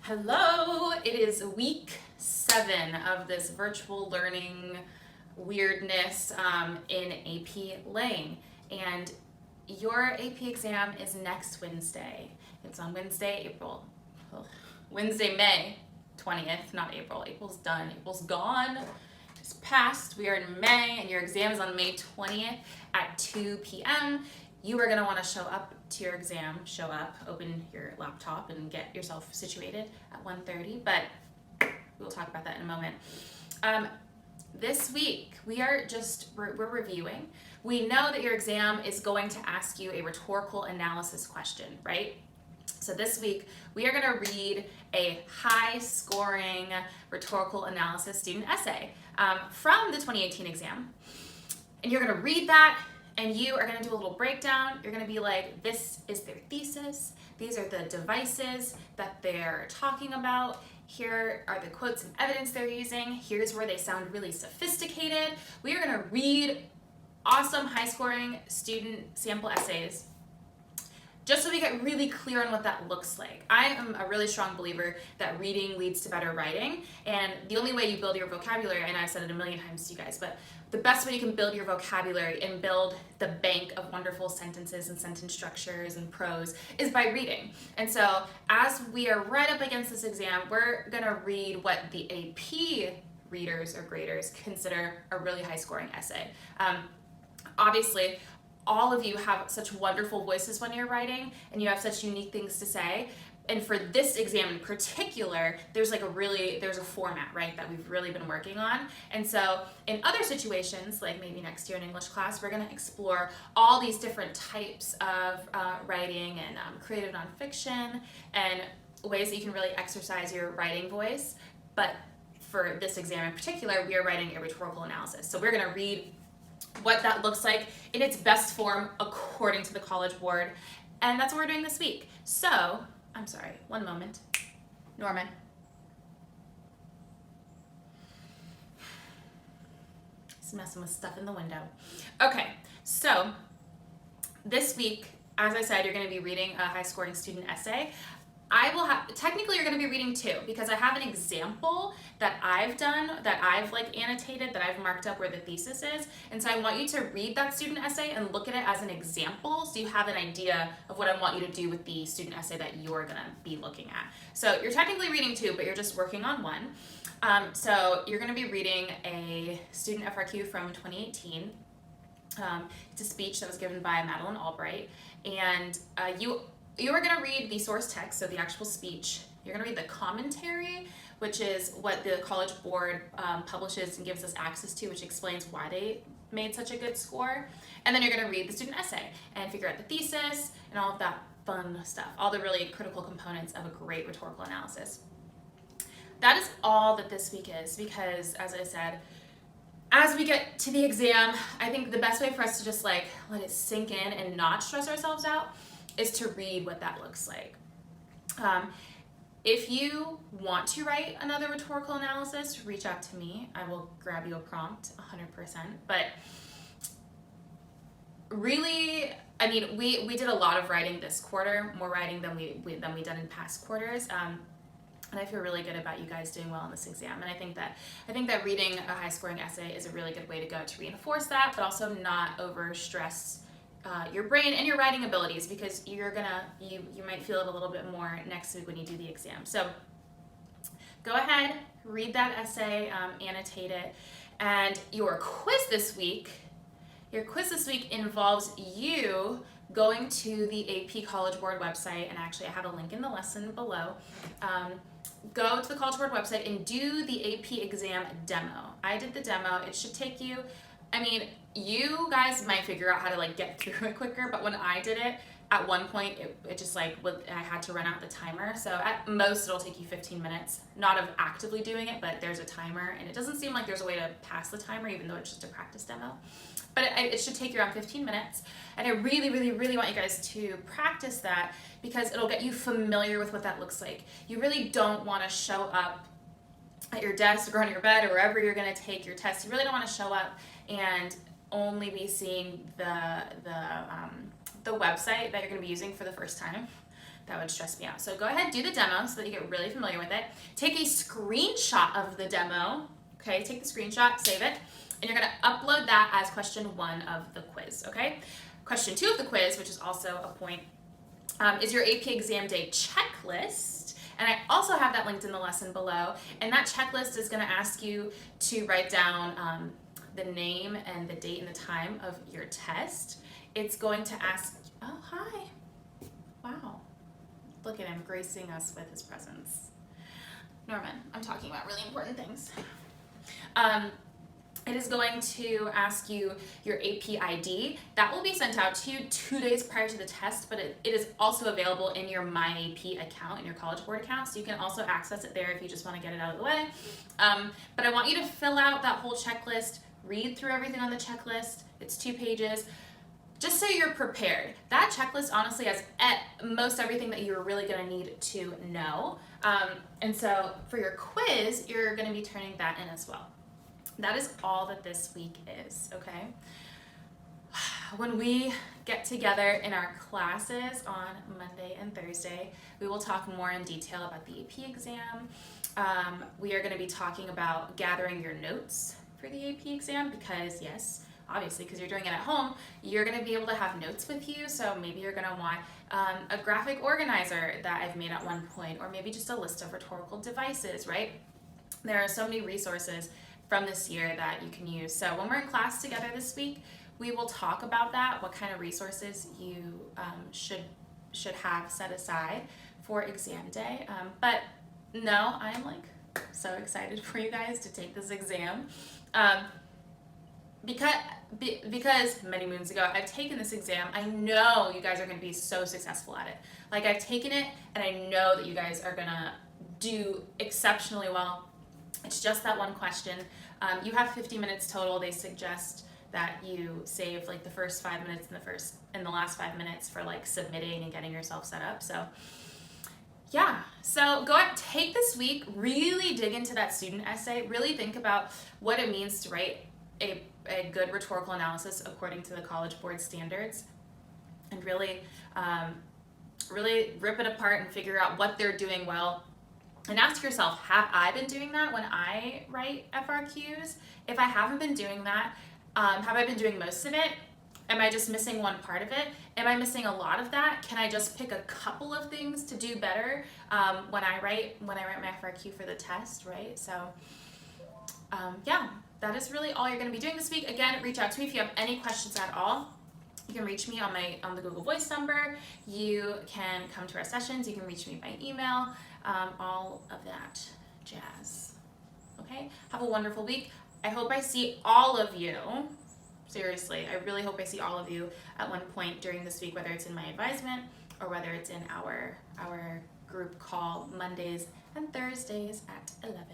Hello, it is week 7 of this virtual learning weirdness in AP Lang, and your AP exam is next Wednesday. It's on Wednesday, May 20th, not April. April's done. April's gone. It's past. We are in May, and your exam is on May 20th at 2 p.m. You are going to want to show up to your exam, open your laptop and get yourself situated at 1:30, but we'll talk about that in a moment. This week, we're reviewing. We know that your exam is going to ask you a rhetorical analysis question, right? So this week, we are going to read a high-scoring rhetorical analysis student essay from the 2018 exam. And you're going to read that, and you are going to do a little breakdown. You're going to be like, this is their thesis. These are the devices that they're talking about. Here are the quotes and evidence they're using. Here's where they sound really sophisticated. We are going to read awesome high-scoring student sample essays just so we get really clear on what that looks like. I am a really strong believer that reading leads to better writing, and the only way you build your vocabulary, and I've said it a million times to you guys, but the best way you can build your vocabulary and build the bank of wonderful sentences and sentence structures and prose is by reading. And so as we are right up against this exam, we're gonna read what the AP readers or graders consider a really high scoring essay. Obviously, all of you have such wonderful voices when you're writing, and you have such unique things to say. And for this exam in particular, there's a format, right, that we've really been working on. And so in other situations, like maybe next year in English class, we're gonna explore all these different types of writing and creative nonfiction and ways that you can really exercise your writing voice. But for this exam in particular, we are writing a rhetorical analysis. So we're gonna read what that looks like in its best form according to the College Board. And that's what we're doing this week. So, I'm sorry, one moment. Norman. He's messing with stuff in the window. Okay, so this week, as I said, you're gonna be reading a high scoring student essay. Technically you're gonna be reading 2 because I have an example that I've done, that I've annotated, that I've marked up where the thesis is. And so I want you to read that student essay and look at it as an example so you have an idea of what I want you to do with the student essay that you're gonna be looking at. So you're technically reading 2, but you're just working on 1. So you're gonna be reading a student FRQ from 2018. It's a speech that was given by Madeleine Albright, and you are going to read the source text, so the actual speech. You're going to read the commentary, which is what the College Board publishes and gives us access to, which explains why they made such a good score. And then you're going to read the student essay and figure out the thesis and all of that fun stuff, all the really critical components of a great rhetorical analysis. That is all that this week is, because, as I said, as we get to the exam, I think the best way for us to just let it sink in and not stress ourselves out is to read what that looks like. If you want to write another rhetorical analysis, reach out to me. I will grab you a prompt 100%. But really, I mean, we did a lot of writing this quarter, more writing than we done in past quarters. And I feel really good about you guys doing well on this exam. And I think that reading a high scoring essay is a really good way to go to reinforce that, but also not overstress your brain and your writing abilities, because you might feel it a little bit more next week when you do the exam. So go ahead, read that essay, annotate it, and your quiz this week involves you going to the AP College Board website, and actually I have a link in the lesson below. Go to the College Board website and do the AP exam demo. I did the demo. It should take you, you guys might figure out how to get through it quicker, but when I did it, at one point it just I had to run out the timer. So at most it'll take you 15 minutes, not of actively doing it, but there's a timer, and it doesn't seem like there's a way to pass the timer, even though it's just a practice demo. But it should take you around 15 minutes, and I really, really, really want you guys to practice that, because it'll get you familiar with what that looks like. You really don't want to show up at your desk or on your bed or wherever you're going to take your test. You really don't want to show up and only be seeing the website that you're going to be using for the first time. that would stress me out. So go ahead, do the demo so that you get really familiar with it. Take a screenshot of the demo. Okay, take the screenshot, save it, and you're gonna upload that as question 1 of the quiz, okay? Question 2 of the quiz, which is also a point, is your AP exam day checklist. And I also have that linked in the lesson below. And that checklist is gonna ask you to write down the name and the date and the time of your test. It's going to ask, oh, hi. Wow. Look at him gracing us with his presence. Norman, I'm talking about really important things. It is going to ask you your AP ID. That will be sent out to you 2 days prior to the test, but it is also available in your My AP account, in your College Board account, so you can also access it there if you just want to get it out of the way. But I want you to fill out that whole checklist, read through everything on the checklist. It's 2 pages. Just so you're prepared. That checklist honestly has at most everything that you're really gonna need to know. And so for your quiz, you're gonna be turning that in as well. That is all that this week is, okay? When we get together in our classes on Monday and Thursday, we will talk more in detail about the AP exam. We are gonna be talking about gathering your notes for the AP exam because, yes, obviously, because you're doing it at home, you're gonna be able to have notes with you, so maybe you're gonna want a graphic organizer that I've made at one point, or maybe just a list of rhetorical devices, right? There are so many resources from this year that you can use. So when we're in class together this week, we will talk about that, what kind of resources you should have set aside for exam day. But no, I'm like so excited for you guys to take this exam. Because many moons ago I've taken this exam, I know you guys are going to be so successful at it. Like, I've taken it and I know that you guys are going to do exceptionally well. It's just that one question. You have 50 minutes total. They suggest that you save like the first 5 minutes and the last 5 minutes for like submitting and getting yourself set up. So yeah, so go ahead, take this week, really dig into that student essay, really think about what it means to write a good rhetorical analysis according to the College Board standards, and really rip it apart and figure out what they're doing well. And ask yourself, have I been doing that when I write FRQs? If I haven't been doing that, have I been doing most of it? Am I just missing one part of it? Am I missing a lot of that? Can I just pick a couple of things to do better when I write my FRQ for the test, right? So yeah, that is really all you're going to be doing this week. Again, reach out to me if you have any questions at all. You can reach me on the Google Voice number. You can come to our sessions. You can reach me by email. All of that jazz. Okay? Have a wonderful week. I hope I see all of you. Seriously, I really hope I see all of you at one point during this week, whether it's in my advisement or whether it's in our group call Mondays and Thursdays at 11.